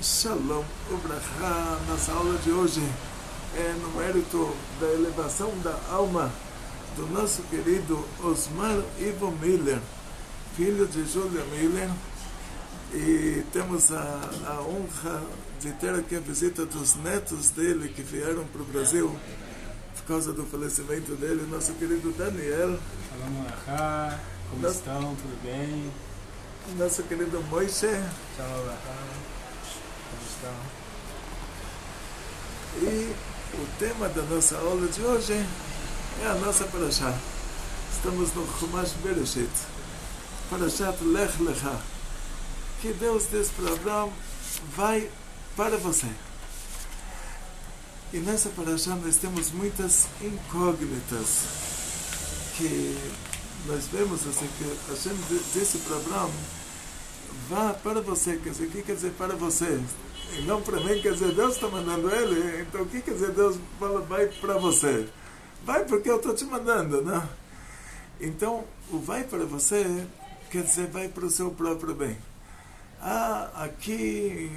Shalom, Ubrahá, nossa aula de hoje é no mérito da elevação da alma do nosso querido Osmar Ivo Miller, filho de Júlia Miller, e temos a honra de ter aqui a visita dos netos dele que vieram para o Brasil por causa do falecimento dele, nosso querido Daniel. Shalom Ubrahá, como estão? Tudo bem? Nosso querido Moishe. Shalom Ubrahá, como estão? E o tema da nossa aula de hoje é a nossa Parashá. Estamos no Chumash Bereshit, Parashat Lech Lecha, que Deus diz para Abraão: vai para você. E nessa Parashá nós temos muitas incógnitas que nós vemos assim, que Hashem disse para Abraão: vá para você. Quer dizer, o que quer dizer para você? E não para mim, quer dizer, Deus está mandando ele. Então o que quer dizer Deus fala vai para você? Vai porque eu estou te mandando, né? Então o vai para você quer dizer vai para o seu próprio bem. Aqui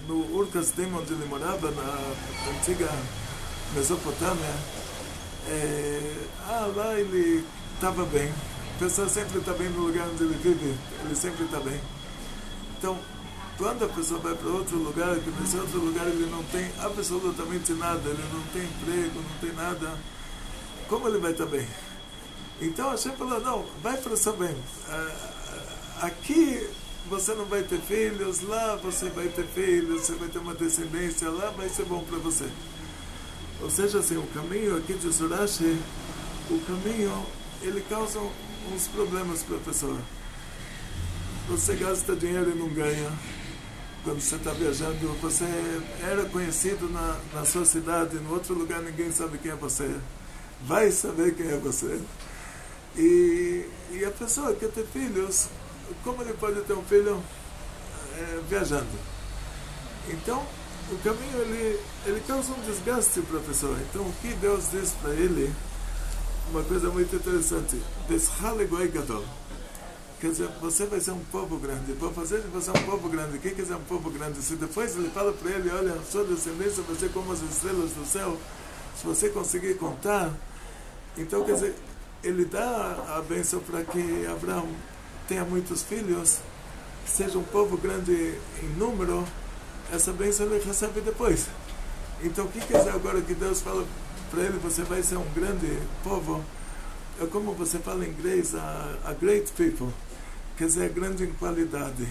no Ur-Kasdim, onde ele morava, na antiga Mesopotâmia, lá ele estava bem. A pessoa sempre está bem no lugar onde ele vive, ele sempre está bem. Então, quando a pessoa vai para outro lugar, que nesse outro lugar ele não tem absolutamente nada, ele não tem emprego, não tem nada, como ele vai estar bem? Então a Hashem falou: não, vai para o seu bem. Aqui você não vai ter filhos, lá você vai ter filhos, você vai ter uma descendência, lá vai ser bom para você. Ou seja, assim, o caminho aqui de Zurashi, o caminho, ele causa uns problemas para a pessoa. Você gasta dinheiro e não ganha. Quando você está viajando, você era conhecido na sua cidade, no outro lugar ninguém sabe quem é você. Vai saber quem é você. E a pessoa quer ter filhos, como ele pode ter um filho viajando? Então, o caminho ele causa um desgaste para a pessoa. Então, o que Deus diz para ele, uma coisa muito interessante: Beschalegoy Gadol. Quer dizer, você vai ser um povo grande. Vou fazer de você um povo grande. O que quer dizer um povo grande? Se depois ele fala para ele: olha, sua descendência vai ser como as estrelas do céu, se você conseguir contar. Então, quer dizer, ele dá a bênção para que Abraão tenha muitos filhos, seja um povo grande em número. Essa bênção ele recebe depois. Então, o que quer dizer agora que Deus fala para ele: você vai ser um grande povo? É como você fala em inglês, a great people, quer dizer, grande em qualidade.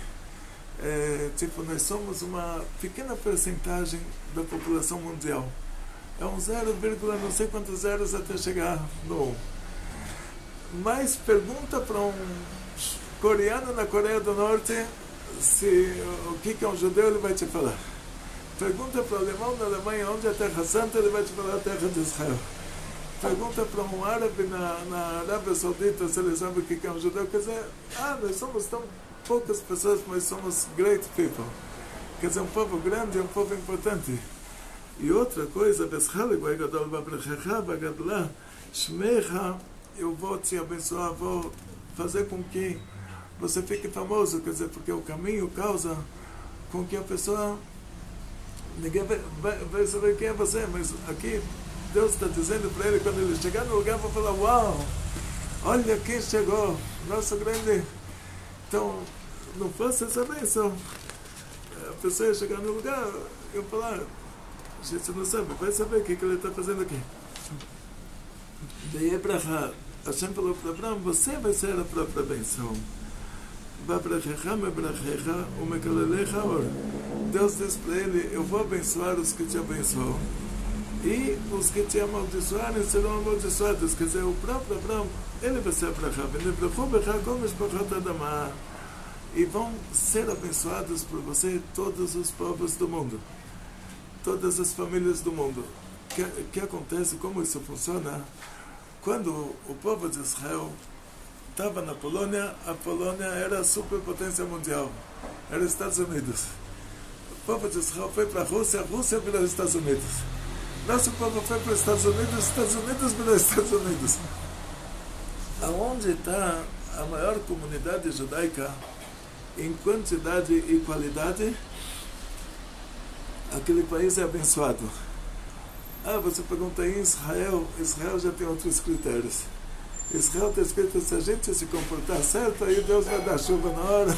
Tipo, nós somos uma pequena percentagem da população mundial. É um 0, não sei quantos zeros até chegar no 1. Mas pergunta para um coreano na Coreia do Norte o que é um judeu, ele vai te falar. Pergunta para o alemão na Alemanha onde é a Terra Santa, ele vai te falar a Terra de Israel. Pergunta para um árabe na Arábia Saudita se ele sabe o que é um judeu. Quer dizer, nós somos tão poucas pessoas, mas somos great people. Quer dizer, um povo grande, um povo importante. E outra coisa, eu vou te abençoar, vou fazer com que você fique famoso. Quer dizer, porque o caminho causa com que a pessoa, ninguém vai saber quem é você, mas aqui Deus está dizendo para ele, quando ele chegar no lugar, vai falar: uau, olha quem chegou, nosso grande. Então, não faça essa bênção. A pessoa ia chegar no lugar, eu falar: a gente não sabe, vai saber o que ele está fazendo aqui. Daí Abraão, Hashem falou para Abraão: você vai ser a própria bênção. Deus diz para ele: eu vou abençoar os que te abençoam, e os que te amaldiçoarem serão amaldiçoados. Quer dizer, o próprio Abraão, ele vai ser Abraão, e vão ser abençoados por você todos os povos do mundo, todas as famílias do mundo. O que acontece, como isso funciona? Quando o povo de Israel estava na Polônia, a Polônia era a superpotência mundial, era os Estados Unidos. O povo de Israel foi para a Rússia virou os Estados Unidos. Nosso povo foi para os Estados Unidos virou os Estados Unidos. Aonde está a maior comunidade judaica em quantidade e qualidade? aquele país é abençoado. Você pergunta em Israel, Israel já tem outros critérios. Israel está escrito, se a gente se comportar certo, aí Deus vai dar chuva na hora.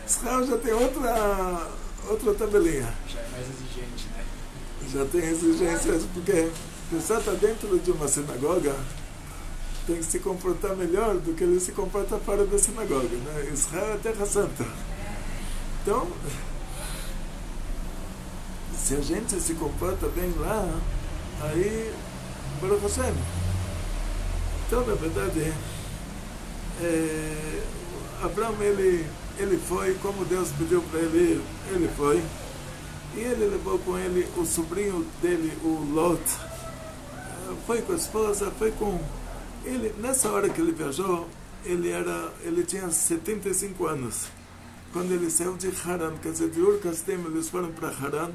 Israel já tem outra tabelinha. Já é mais exigente, né? Já tem exigências, porque a pessoa está dentro de uma sinagoga, tem que se comportar melhor do que ele se comporta fora da sinagoga, né? Israel é terra santa. Então, se a gente se comporta bem lá, aí, Baruch Hashem. Então, na verdade, Abraão, ele foi, como Deus pediu para ele ir, ele foi. E ele levou com ele o sobrinho dele, o Lot. Foi com a esposa, foi com... Ele, nessa hora que ele viajou, ele tinha 75 anos. Quando ele saiu de Haran, quer dizer, de Ur-Kasdim, eles foram para Haran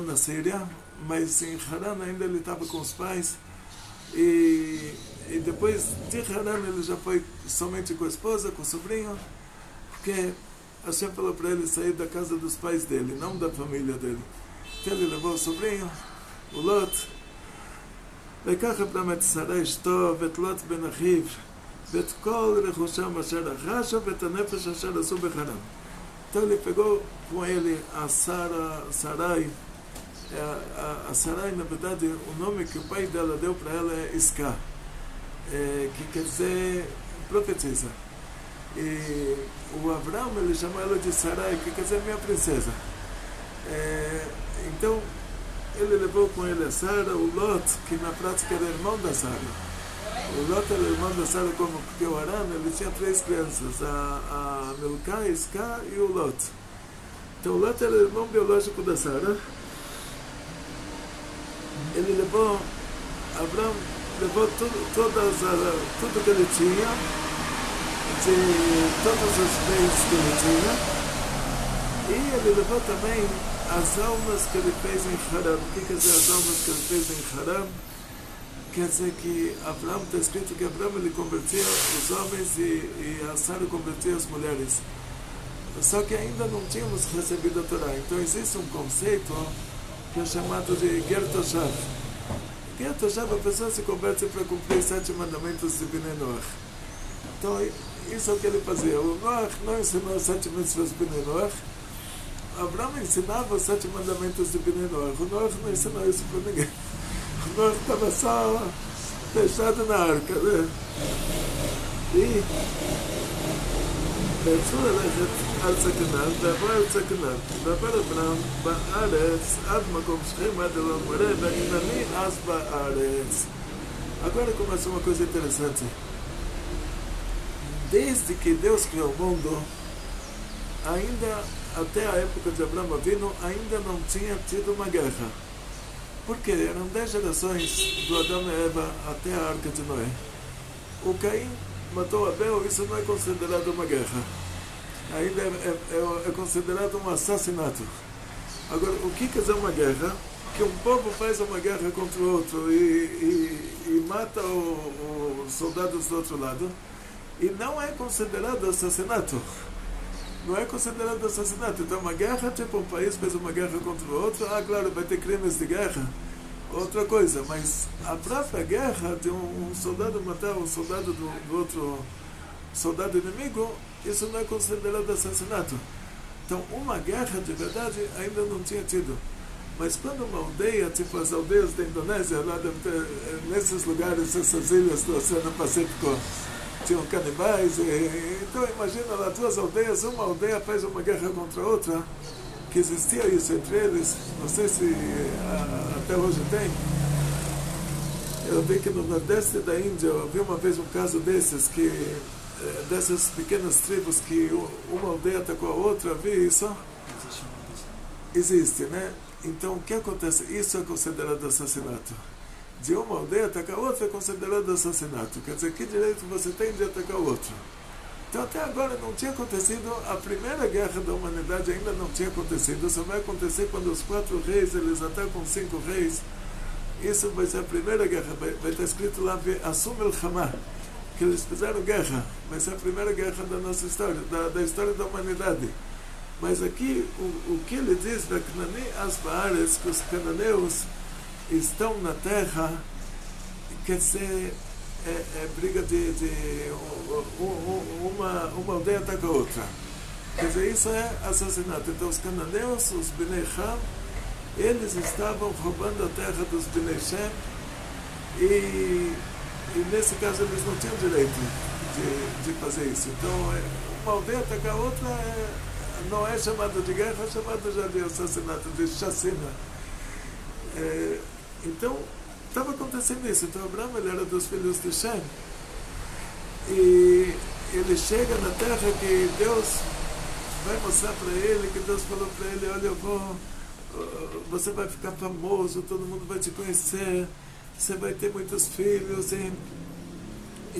na Síria, mas em Haran ainda ele estava com os pais. E depois de Haran ele já foi somente com a esposa, com o sobrinho, porque Hashem falou para ele sair da casa dos pais dele, não da família dele. Então ele levou o sobrinho, o Lot, לקח אברהם את שרה אשתו ואת לוט בן אחיו ואת כל רכושם אשר רכשו ואת הנפש אשר עשו בחרן. Então ele pegou com ele a Sarai. A Sarai, na verdade, o nome que o pai dela deu para ela é Isca, que quer dizer profetisa. E o Abraão, ele chamou ela de Sarai, que quer dizer minha princesa. Então, ele levou com ele a Sara, o Lot, que na prática era irmão da Sara. O Lot era irmão da Sara, porque o Aram, ele tinha 3 crianças, a Milcá, a Isca e o Lot. Então o Lot era irmão biológico da Sara. Ele levou, Abraão levou tudo que ele tinha, de todos os bens que ele tinha, e ele levou também as almas que ele fez em Haran. O que quer dizer as almas que ele fez em Haran? Quer dizer que Abraão, está escrito que Abraão ele convertia os homens e a Sara convertia as mulheres. Só que ainda não tínhamos recebido a Torá. Então existe um conceito que é chamado de Ger Toshav. Ger Toshav, a pessoa se converte para cumprir 7 mandamentos de Bnei Noach. Então isso é o que ele fazia. O Noach não ensinou os 7 mitzvos de Bnei Noach. Abraão ensinava os 7 mandamentos de Bnei Noach. O Noach não ensinou isso para ninguém. O Noach estava só fechado na arca, né? E יצאו ללכת על סכנן, ועברו על סכנן, ועבר אברהם בארץ עד מקום שכם עד אלון מראה, והנני אז בארץ. Agora começa uma coisa interessante. Desde que Deus criou o mundo, ainda até a época de Abraão Avinu, ainda não tinha tido uma guerra. Porque eram 10 gerações do Adão e Eva até a Arca de Noé. O Caim matou Abel, isso não é considerado uma guerra. Ainda é considerado um assassinato. Agora, o que quer dizer uma guerra? Que um povo faz uma guerra contra o outro e mata os soldados do outro lado, e não é considerado assassinato. Não é considerado assassinato. Então, uma guerra, tipo um país fez uma guerra contra o outro, claro, vai ter crimes de guerra, outra coisa, mas a própria guerra de um soldado matar um soldado do outro soldado inimigo, isso não é considerado assassinato. Então, uma guerra de verdade ainda não tinha tido. Mas quando uma aldeia, tipo as aldeias da Indonésia, lá deve ter, nesses lugares, essas ilhas do Oceano Pacífico, tinham canibais, então imagina lá 2 aldeias, uma aldeia faz uma guerra contra a outra, que existia isso entre eles, não sei se até hoje tem. Eu vi que no nordeste da Índia, eu vi uma vez um caso desses, dessas pequenas tribos que uma aldeia atacou a outra, vi isso? Existe, né? Então o que acontece? Isso é considerado assassinato. De uma aldeia atacar a outra é considerado assassinato. Quer dizer, que direito você tem de atacar o outro? Então até agora não tinha acontecido, a primeira guerra da humanidade ainda não tinha acontecido, só vai acontecer quando os 4 reis, eles atacam 5 reis. Isso vai ser a primeira guerra, vai estar escrito lá, Asum el-Hamah, que eles fizeram guerra, vai ser a primeira guerra da nossa história, da história da humanidade. Mas aqui, o que ele diz, que os cananeus estão na terra, quer dizer, é briga de uma aldeia ataca a outra. Quer dizer, isso é assassinato. Então os cananeus, os Bnei Ham, eles estavam roubando a terra dos Bnei Shem, e nesse caso eles não tinham direito de fazer isso. Então uma aldeia atacar a outra não é chamada de guerra, é chamada já de assassinato, de chacina. Então estava acontecendo isso. Então Abraão, ele era dos filhos de Shem, e ele chega na terra que Deus vai mostrar para ele, que Deus falou para ele: olha, você vai ficar famoso, todo mundo vai te conhecer, você vai ter muitos filhos, e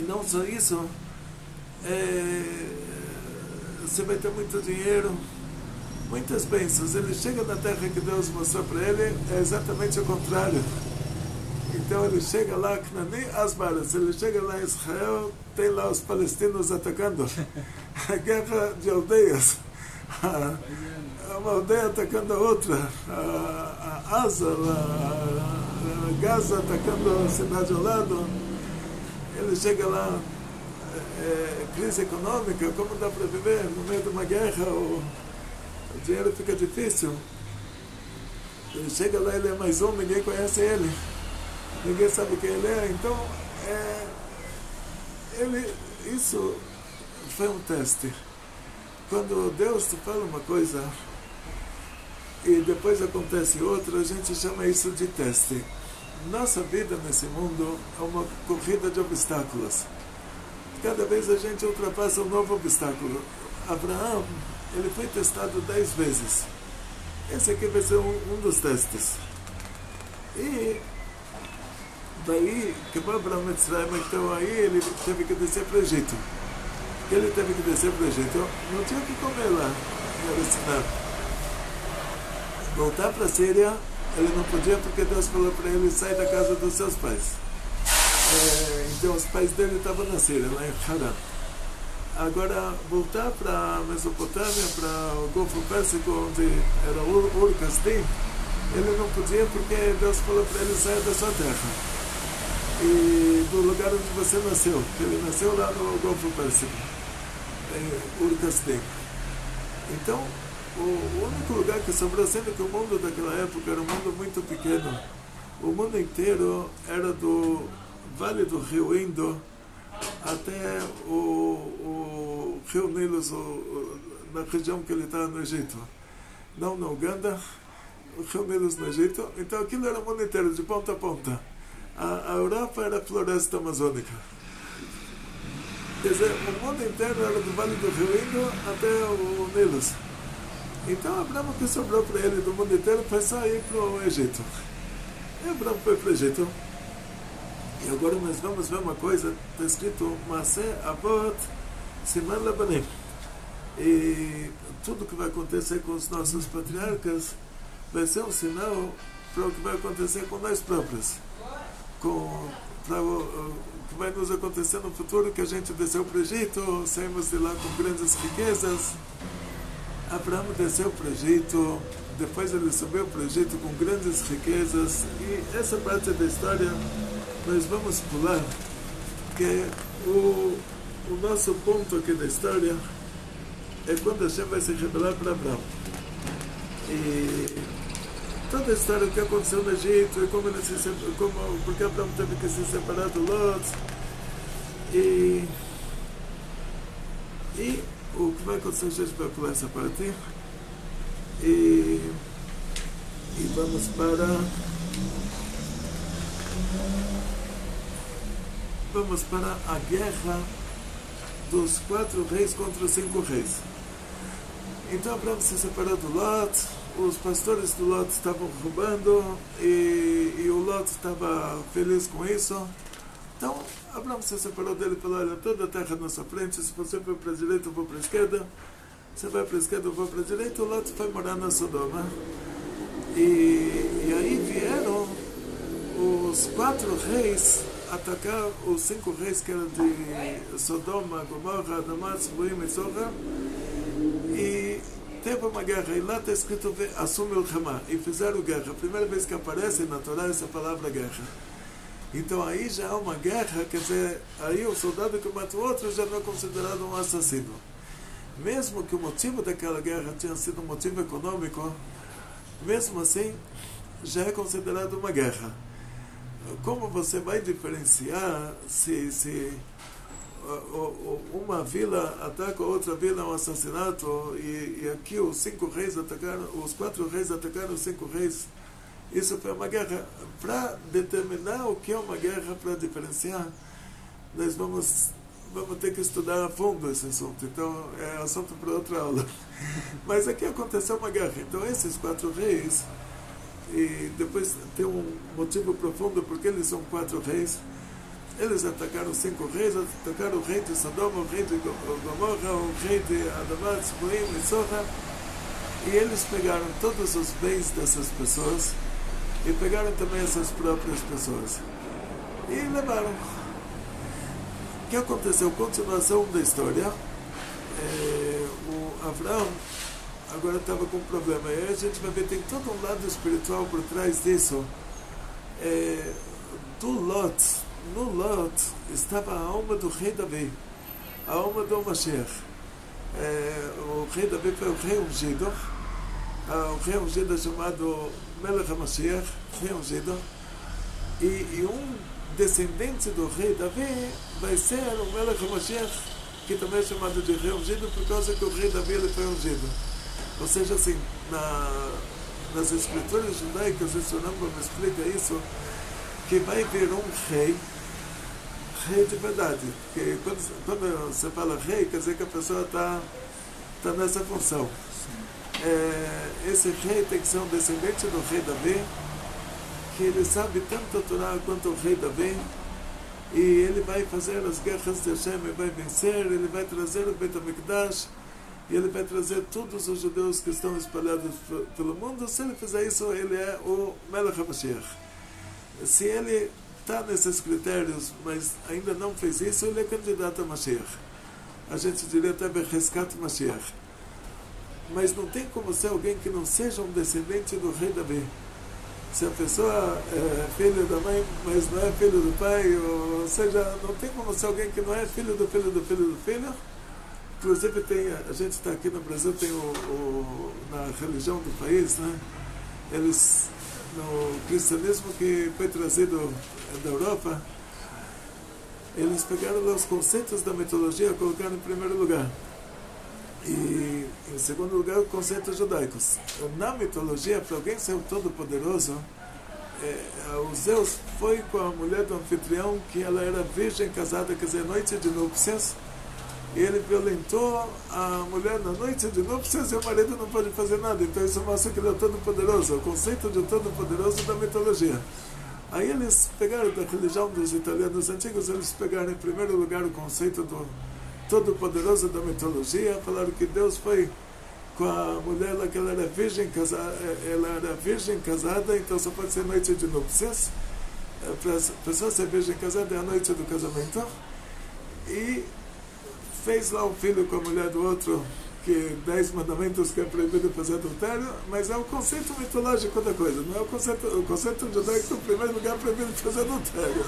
não só isso, você vai ter muito dinheiro, muitas bênçãos. Ele chega na terra que Deus mostrou para ele, é exatamente o contrário. Então ele chega lá, ele chega lá em Israel, tem lá os palestinos atacando, a guerra de aldeias, uma aldeia atacando a outra, a Asa, a Gaza atacando a cidade ao lado. Ele chega lá, crise econômica, como dá para viver no meio de uma guerra? O dinheiro fica difícil. Ele chega lá, ele é mais um, ninguém conhece ele, ninguém sabe quem ele é. Então isso foi um teste. Quando Deus te fala uma coisa e depois acontece outra, a gente chama isso de teste. Nossa vida nesse mundo é uma corrida de obstáculos. Cada vez a gente ultrapassa um novo obstáculo. Abraão, ele foi testado 10 vezes. Esse aqui vai ser um dos testes. E daí, que Abraão Mitzrayim, então aí ele teve que descer para o Egito. Ele teve que descer para o Egito. Não tinha o que comer lá, em Sinai. Voltar para a Síria, ele não podia, porque Deus falou para ele: sai da casa dos seus pais. Então os pais dele estavam na Síria, lá em Haran. Agora, voltar para a Mesopotâmia, para o Golfo Pérsico, onde era Ur-Kasdim, ele não podia, porque Deus falou para ele: saia da sua terra e do lugar onde você nasceu. Ele nasceu lá no Golfo Pérsico, em Ur-Kasdim. Então, o único lugar que sobrou, sendo que o mundo daquela época era um mundo muito pequeno, o mundo inteiro era do Vale do Rio Indo até o Rio Nilo, na região que ele está no Egito, não na Uganda, o Rio Nilo no Egito. Então aquilo era o mundo inteiro, de ponta a ponta. A Europa era a floresta amazônica. Quer dizer, o mundo inteiro era do Vale do Rio Indo até o Nilo. Então Abraão, que sobrou para ele do mundo inteiro, foi só ir para o Egito. E Abraão foi para o Egito. E agora nós vamos ver uma coisa, está escrito Maaseh Avot Siman Labanim. E tudo que vai acontecer com os nossos patriarcas vai ser um sinal para o que vai acontecer com nós próprios. Para o que vai nos acontecer no futuro, que a gente desceu para o Egito, saímos de lá com grandes riquezas. Abraão desceu para o Egito, depois ele subiu para o Egito com grandes riquezas, e essa parte da história nós vamos pular, que o nosso ponto aqui da história é quando Hashem vai se revelar para Abraão. E toda a história que aconteceu no Egito, e como ele porque Abraão teve que se separar do Lot, e o que vai acontecer, a gente vai pular essa parte, e vamos para a guerra dos 4 reis contra os 5 reis. Então Abraão se separou do Lot, os pastores do Lot estavam roubando, e o Lot estava feliz com isso. Então Abraão se separou dele e falou: olha, toda a terra na sua frente, se você for para a direita eu vou para a esquerda, você vai para a esquerda eu vou para a direita. O Lot foi morar na Sodoma, e aí vieram os 4 reis atacar os 5 reis que eram de Sodoma, Gomorra, Adamá, Zeboim e Zorra, e teve uma guerra, e lá está escrito assume o Hamá, e fizeram guerra. A primeira vez que aparece na Torá essa palavra guerra. Então aí já há uma guerra, quer dizer, aí o soldado que mata o outro já não é considerado um assassino. Mesmo que o motivo daquela guerra tenha sido um motivo econômico, mesmo assim, já é considerado uma guerra. Como você vai diferenciar se uma vila ataca outra vila, um assassinato, e aqui os 5 reis atacaram, os 4 reis atacaram os 5 reis? Isso foi uma guerra. Para determinar o que é uma guerra, para diferenciar, nós vamos ter que estudar a fundo esse assunto. Então, é assunto para outra aula. Mas aqui aconteceu uma guerra. Então, esses 4 reis, e depois tem um motivo profundo porque eles são 4 reis. Eles atacaram 5 reis, atacaram o rei de Sodoma, o rei de Gomorra, o rei de Adamá, Tzboim e Sorra, e eles pegaram todos os bens dessas pessoas e pegaram também essas próprias pessoas e levaram. O que aconteceu? Continuação da história. O Abraão agora estava com um problema, e a gente vai ver, tem todo um lado espiritual por trás disso. No Lot estava a alma do rei Davi, a alma do Mashiach. O rei Davi foi o rei ungido. O rei ungido é chamado Melech HaMashiach, rei ungido. E um descendente do rei Davi vai ser o Melech HaMashiach, que também é chamado de rei ungido, por causa que o rei Davi ele foi ungido. Ou seja, assim, nas escrituras judaicas, o Rambam explica isso, que vai vir um rei de verdade. Que quando você fala rei, quer dizer que a pessoa está nessa função. Esse rei tem que ser um descendente do rei Davi, que ele sabe tanto a Torá quanto o rei Davi, e ele vai fazer as guerras de Hashem, ele vai vencer, ele vai trazer o Beit HaMikdash, e ele vai trazer todos os judeus que estão espalhados pelo mundo. Se ele fizer isso, ele é o Melech HaMashiach. Se ele está nesses critérios, mas ainda não fez isso, ele é candidato a Mashiach. A gente diria até Becheskat Mashiach. Mas não tem como ser alguém que não seja um descendente do rei Davi. Se a pessoa é filho da mãe, mas não é filho do pai, ou seja, não tem como ser alguém que não é filho do filho do filho do filho. Inclusive, a gente está aqui no Brasil, tem na religião do país, né? Eles, no cristianismo que foi trazido da Europa, eles pegaram os conceitos da mitologia e colocaram em primeiro lugar. E em segundo lugar, os conceitos judaicos. Na mitologia, para alguém ser o Todo-Poderoso, o Zeus foi com a mulher do anfitrião, que ela era virgem casada, quer dizer, noite de núpcias, e ele violentou a mulher na noite de núpcias e o marido não pode fazer nada. Então isso mostra que ele é o Todo-Poderoso, o conceito de Todo-Poderoso da mitologia. Aí eles pegaram da religião dos italianos antigos, eles pegaram em primeiro lugar o conceito do Todo-Poderoso da mitologia, falaram que Deus foi com a mulher lá, que ela era virgem casada, então só pode ser noite de núpcias. Para a pessoa ser virgem casada é a noite do casamento. E fez lá um filho com a mulher do outro, que 10 mandamentos que é proibido fazer adultério, mas é o conceito mitológico da coisa, não é o conceito judaico, em primeiro lugar, é proibido fazer adultério.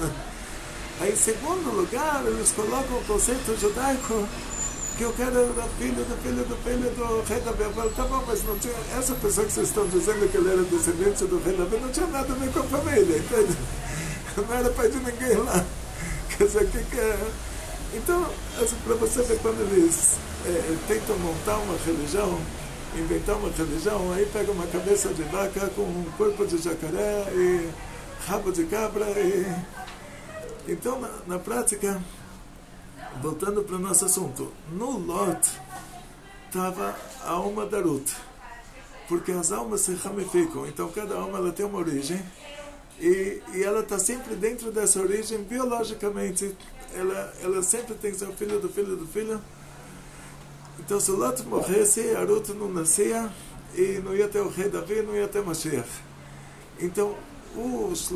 Aí, em segundo lugar, eles colocam o conceito judaico, que o cara era filho do rei Davi. Eu falo, tá bom, mas não tinha, essa pessoa que vocês estão dizendo que ele era descendente do rei Davi, não tinha nada a ver com a família, entende? Não era pai de ninguém lá. Quer dizer, o que é? Então, para você ver, quando eles tentam montar uma religião, inventar uma religião, aí pega uma cabeça de vaca com um corpo de jacaré e rabo de cabra. Então, na prática, voltando para o nosso assunto, no Lot estava a alma da Ruth, porque as almas se ramificam, então cada alma ela tem uma origem, e ela está sempre dentro dessa origem biologicamente. Ela sempre tem que ser o filho do filho do filho. Então, se o Lot morresse, a Ruth não nascia, e não ia ter o rei Davi, não ia ter Mashiach. Então, os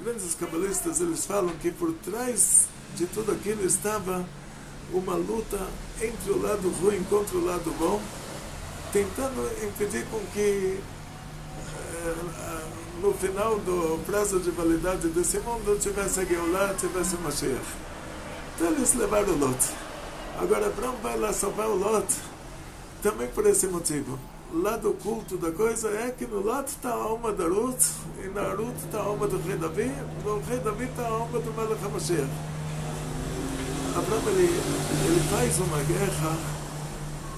grandes cabalistas, eles falam que por trás de tudo aquilo estava uma luta entre o lado ruim contra o lado bom, tentando impedir com que no final do prazo de validade desse mundo tivesse a Geulah, tivesse o Mashiach. Então eles levaram o Lot. Agora Abraão vai lá salvar o Lot também por esse motivo. Lá do culto da coisa é que no Lot está a alma da Ruth e na Ruth está a alma do rei Davi, no rei Davi está a alma do Melech HaMashiach. Abraão ele faz uma guerra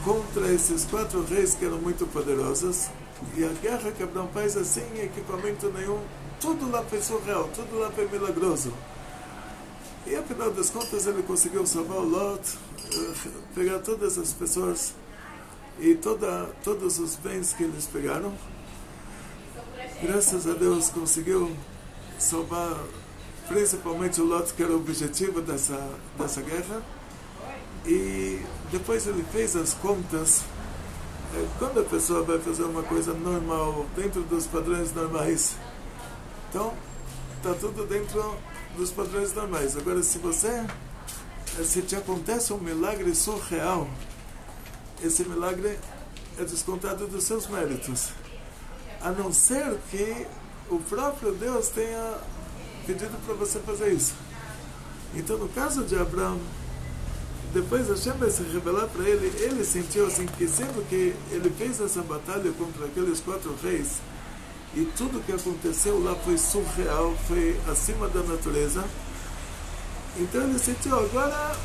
contra esses 4 reis que eram muito poderosos, e a guerra que Abraão faz sem equipamento nenhum, tudo lá foi surreal, tudo lá foi milagroso. E afinal das contas ele conseguiu salvar o Lot, pegar todas as pessoas e todos os bens que eles pegaram. Graças a Deus conseguiu salvar principalmente o Lot, que era o objetivo dessa guerra. E depois ele fez as contas. Quando a pessoa vai fazer uma coisa normal, dentro dos padrões normais, então está tudo dentro dos padrões normais. Agora, se te acontece um milagre surreal, esse milagre é descontado dos seus méritos, a não ser que o próprio Deus tenha pedido para você fazer isso. Então, no caso de Abraão, depois Hashem vai se revelar para ele, ele sentiu assim, que sendo que ele fez essa batalha contra aqueles 4 reis, e tudo que aconteceu lá foi surreal, foi acima da natureza, então ele sentiu, agora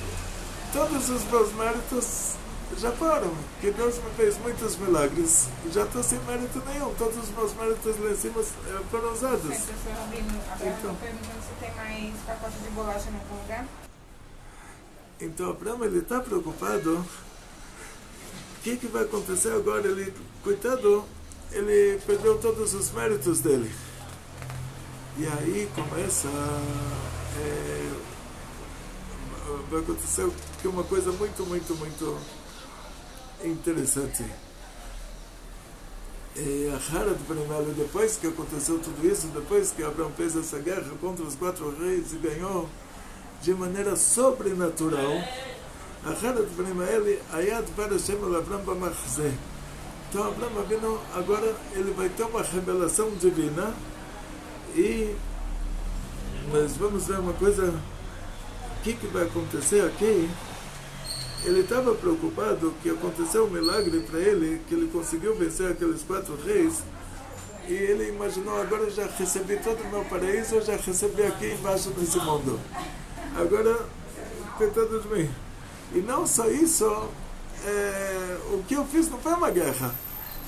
todos os meus méritos já foram, que Deus me fez muitos milagres, já estou sem mérito nenhum, todos os meus méritos lá em cima foram usados. Então, perguntando se tem mais pacote de bolacha em algum lugar. Então Abraão ele está preocupado, o que vai acontecer agora? Ele, coitado, ele perdeu todos os méritos dele. E aí começa vai acontecer que uma coisa muito, muito, muito interessante. A Harad Benimel, depois que aconteceu tudo isso, depois que Abraão fez essa guerra contra os 4 reis e ganhou de maneira sobrenatural, a Harad Benimel, Ayad Bar Hashem el Abraão Bamachzeh. Então Abraão Avinu, agora ele vai ter uma revelação divina, e nós vamos ver uma coisa, o que vai acontecer aqui. Ele estava preocupado que aconteceu um milagre para ele, que ele conseguiu vencer aqueles 4 reis, e ele imaginou, agora eu já recebi todo o meu paraíso, eu já recebi aqui embaixo desse mundo. Agora, coitado de mim. E não só isso, o que eu fiz não foi uma guerra.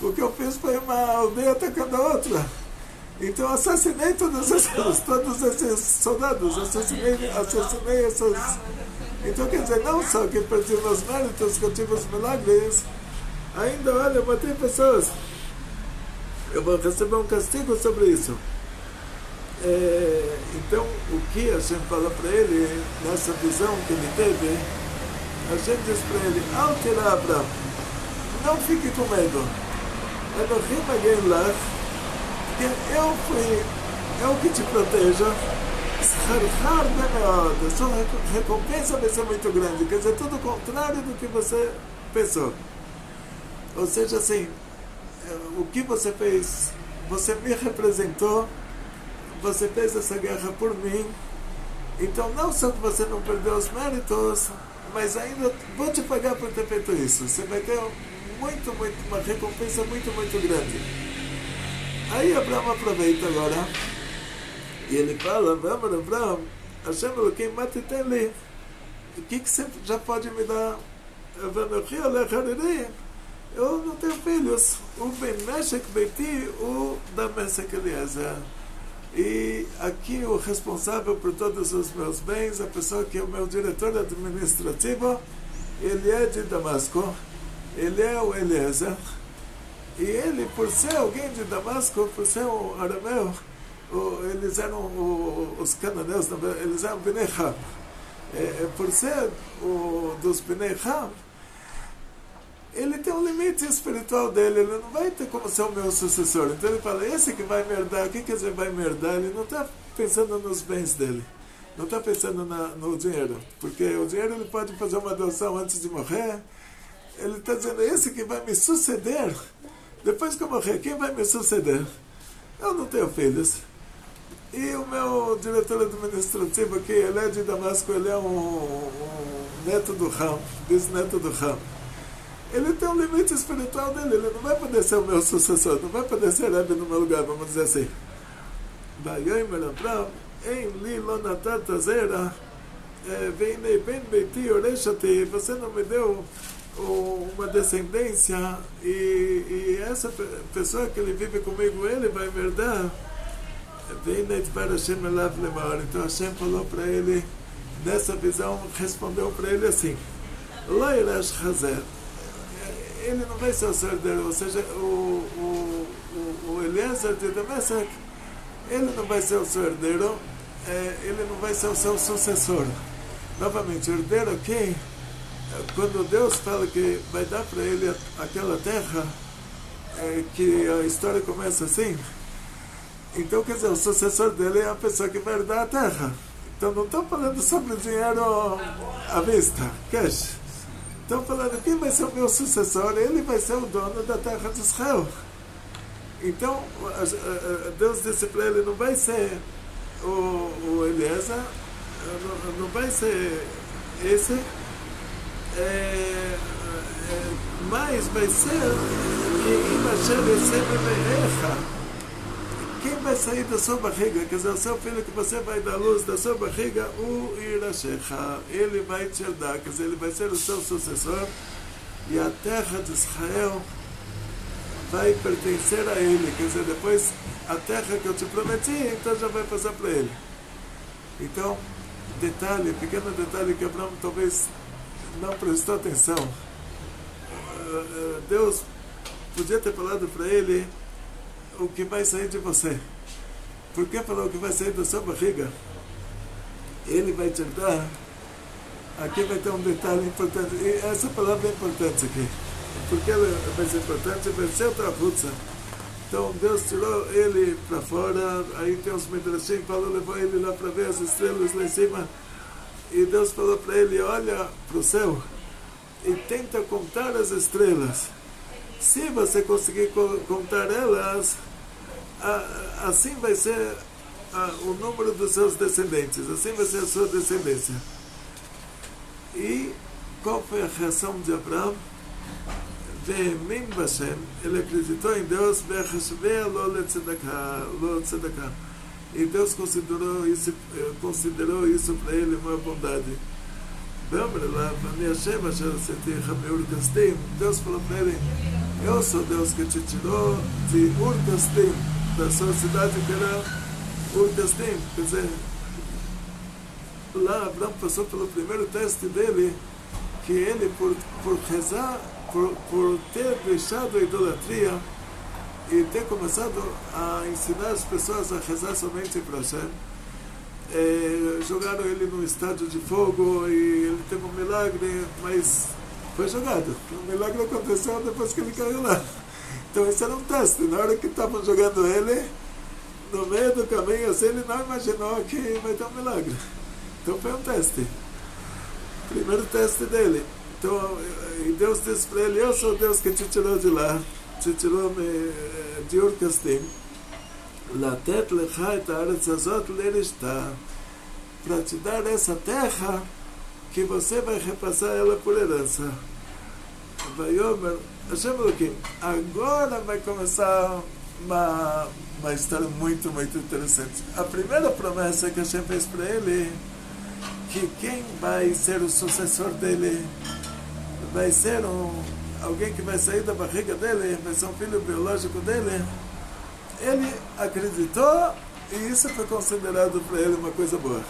O que eu fiz foi uma aldeia atacando a outra. Então assassinei todos esses soldados, assassinei essas... Então quer dizer, não só que perdi meus méritos, que eu tive os milagres, ainda, olha, eu matei pessoas. Eu vou receber um castigo sobre isso. Então, o que a gente fala para ele, nessa visão que ele teve, a gente diz para ele, Altera Abraão, não fique com medo. Elohim Magen Lach, que eu que te proteja, a sua recompensa vai ser muito grande, quer dizer, tudo o contrário do que você pensou. Ou seja, assim, o que você fez, você me representou, você fez essa guerra por mim, então não só que você não perdeu os méritos, mas ainda vou te pagar por ter feito isso. Você vai ter uma recompensa muito, muito grande. Aí Abraão aproveita agora e ele fala, Abraão, Hashem Eloquim matiteli, o que você já pode me dar? Eu não tenho filhos. O Ben Meshek Beiti, o da Meshek Eliezer. E aqui o responsável por todos os meus bens, a pessoa que é o meu diretor administrativo, ele é de Damasco, ele é o Eliezer, e ele, por ser alguém de Damasco, por ser um arameu, eles eram os cananeus, eles eram Bnei Ham. Por ser dos Bnei Ham, ele tem um limite espiritual dele, ele não vai ter como ser o meu sucessor. Então ele fala, esse que vai me herdar, o que quer dizer vai me herdar? Ele não está pensando nos bens dele, não está pensando no dinheiro, porque o dinheiro ele pode fazer uma doação antes de morrer, Ele está dizendo, esse que vai me suceder, depois que eu morrer, quem vai me suceder? Eu não tenho filhos. E o meu diretor administrativo aqui, ele é de Damasco, ele é um neto do Ram, bisneto do Ram. Ele tem um limite espiritual dele, ele não vai poder ser o meu sucessor, não vai poder ser Rebbe no meu lugar, vamos dizer assim. Vayomer Abraham, em li lo natat zera, veinei ben beiti oreshati, você não me deu uma descendência, e essa pessoa que ele vive comigo, ele vai me herdar. Então Hashem falou para ele, nessa visão, respondeu para ele assim: ele não vai ser o seu herdeiro, ou seja, o Eliezer de Damasco, ele não vai ser o seu herdeiro, ele não vai ser o seu sucessor. Novamente, o herdeiro aqui, quando Deus fala que vai dar para ele aquela terra, que a história começa assim, então, quer dizer, o sucessor dele é a pessoa que vai herdar a terra. Então, não estou falando sobre dinheiro à vista, cash. Estou falando, quem vai ser o meu sucessor? Ele vai ser o dono da terra de Israel. Então, Deus disse para ele, não vai ser o Eliezer, não vai ser esse, mas vai ser quem vai sair da sua barriga, quer dizer, o seu filho que você vai dar luz da sua barriga, o Irashecha, ele vai te herdar, quer dizer, ele vai ser o seu sucessor, e a terra de Israel vai pertencer a ele, quer dizer, depois a terra que eu te prometi, então já vai passar para ele. Então, detalhe, pequeno detalhe que Abraão talvez não prestou atenção. Deus podia ter falado para ele o que vai sair de você. Por que falou o que vai sair da sua barriga? Ele vai te dar. Aqui vai ter um detalhe importante. E essa palavra é importante aqui. Porque ela vai ser importante, vai ser outra rutsa. Então Deus tirou ele para fora, aí tem uns midrashim, levou ele lá para ver as estrelas lá em cima. E Deus falou para ele, olha para o céu e tenta contar as estrelas. Se você conseguir contar elas, assim vai ser o número dos seus descendentes, assim vai ser a sua descendência. E qual foi a reação de Abraão? Ele acreditou em Deus, e Deus considerou isso para ele uma bondade. Deus falou para ele, eu sou Deus que te tirou de Ur-Kasdim, da sua cidade que era Ur-Kasdim. Quer dizer, lá Abraão passou pelo primeiro teste dele, que ele, por rezar, por ter deixado a idolatria e ter começado a ensinar as pessoas a rezar somente para Hashem, jogaram ele num estádio de fogo e ele teve um milagre, mas foi jogado. O milagre aconteceu depois que ele caiu lá. Então esse era um teste. Na hora que estavam jogando ele, no meio do caminho, assim, ele não imaginou que vai ter um milagre. Então foi um teste. Primeiro teste dele. Então, e Deus disse para ele, eu sou o Deus que te tirou de lá, te tirou de Ur-Kasdim, לתת לך את הארץ הזאת לרשתה, para te dar essa terra que você vai repassar ela por herança. Vayomer Hashem Elokim. Agora vai começar uma história muito, muito interessante. A primeira promessa que Hashem fez para ele, que quem vai ser o sucessor dele vai ser alguém que vai sair da barriga dele, vai ser um filho biológico dele. Ele acreditou e isso foi considerado para ele uma coisa boa.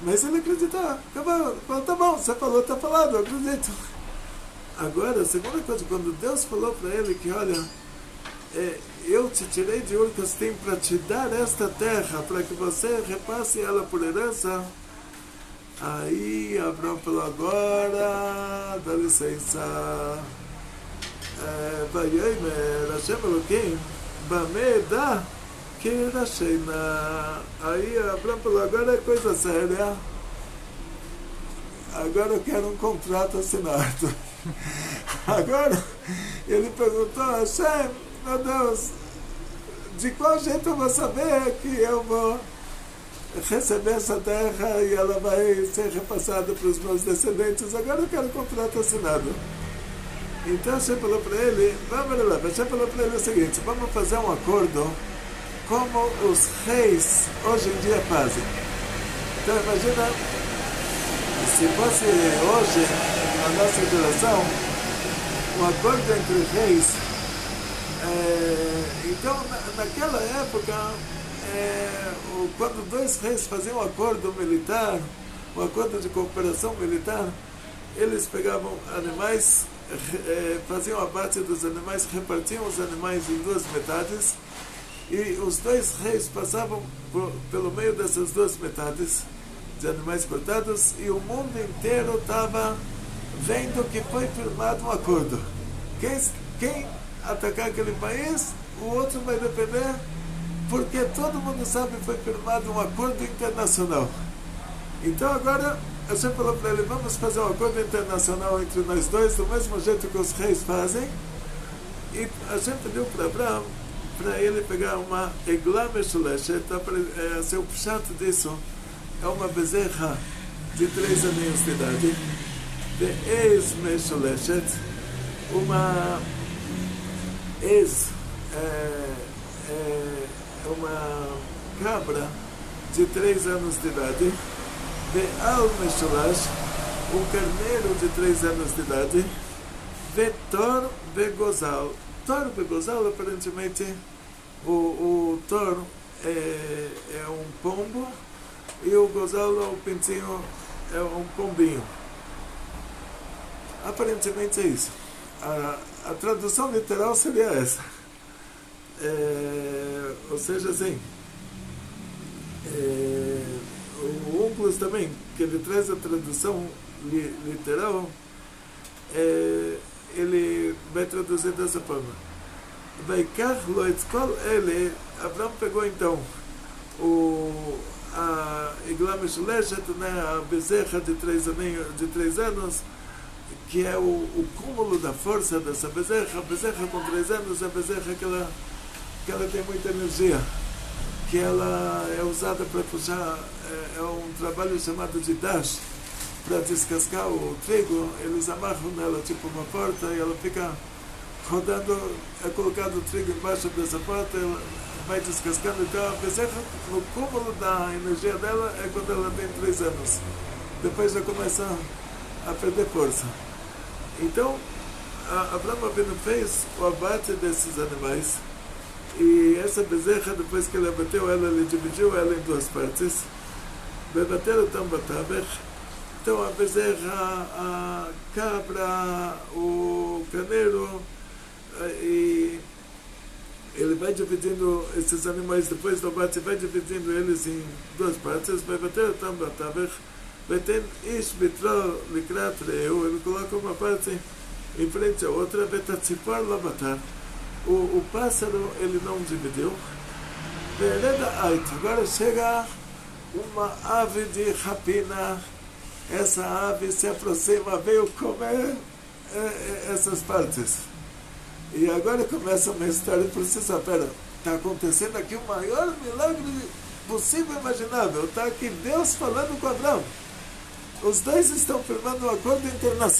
Mas ele acreditou. Falou, tá bom, você falou, tá falado, eu acredito. Agora, a segunda coisa, quando Deus falou para ele que, olha, eu te tirei de Ur-Kasdim para te dar esta terra, para que você repasse ela por herança, aí Abraão falou, agora, dá licença, Vayomer Hashem Elokim, Bameda, que Rasheina. Aí Abraão falou, agora é coisa séria, agora eu quero um contrato assinado. Agora, ele perguntou a Hashem, meu Deus, de qual jeito eu vou saber que eu vou receber essa terra e ela vai ser repassada para os meus descendentes? Agora eu quero um contrato assinado. Então Hashem falou para ele, Hashem falou para ele o seguinte: vamos fazer um acordo como os reis hoje em dia fazem. Então imagina, se fosse hoje, na nossa geração, um acordo entre reis. Então naquela época, quando dois reis faziam um acordo militar, um acordo de cooperação militar, eles pegavam animais, faziam abate dos animais, repartiam os animais em duas metades, e os dois reis passavam pelo meio dessas duas metades de animais cortados, e o mundo inteiro estava vendo que foi firmado um acordo. Quem atacar aquele país, o outro vai depender, porque todo mundo sabe que foi firmado um acordo internacional. Então agora a gente falou para ele, vamos fazer um acordo internacional entre nós dois, do mesmo jeito que os reis fazem. E a gente pediu para Abraão, para ele pegar uma Eglah Meshuleshet, o pshat disso é uma bezerra de 3 aninhos de idade, de Eis Meshuleshet, uma uma cabra de 3 anos de idade, Be'al Meshulash, um carneiro de 3 anos de idade, Vetor Begozal. Tor Begozal, aparentemente, o Tor é um pombo e o Gozal, o pintinho, é um pombinho. Aparentemente é isso. A tradução literal seria essa. Ou seja, assim, o Unclus também, que ele traz a tradução literal, ele vai traduzir dessa forma. Vaikach lo etzkol ele, Abraão pegou então a Eglah Meshuleshet, né, a bezerra de 3 anos, que é o cúmulo da força dessa bezerra. A bezerra com 3 anos é a bezerra que ela tem muita energia, que ela é usada para puxar, é um trabalho chamado de dash, para descascar o trigo. Eles amarram nela tipo uma porta e ela fica rodando, é colocado o trigo embaixo dessa porta, ela vai descascando. Então a bezerra, o cúmulo da energia dela é quando ela tem 3 anos. Depois já começa a perder força. Então Abraão Avinu fez o abate desses animais, e essa bezerra, depois que ele abateu ela, ele dividiu ela em 2 partes. Bebateram tam batavech. Então a bezerra, a cabra, o carneiro, e ele vai dividindo esses animais depois do abate, vai dividindo eles em 2 partes. Bebateram tam batavech. Betem ish bitrol likrat reu. Ele coloca uma parte em frente à outra. Betatzipor labatar. O pássaro ele não dividiu. Agora chega uma ave de rapina. Essa ave se aproxima, veio comer essas partes. E agora começa uma história por si só. Está acontecendo aqui o maior milagre possível e imaginável. Está aqui Deus falando com Abraão. Os dois estão firmando um acordo internacional.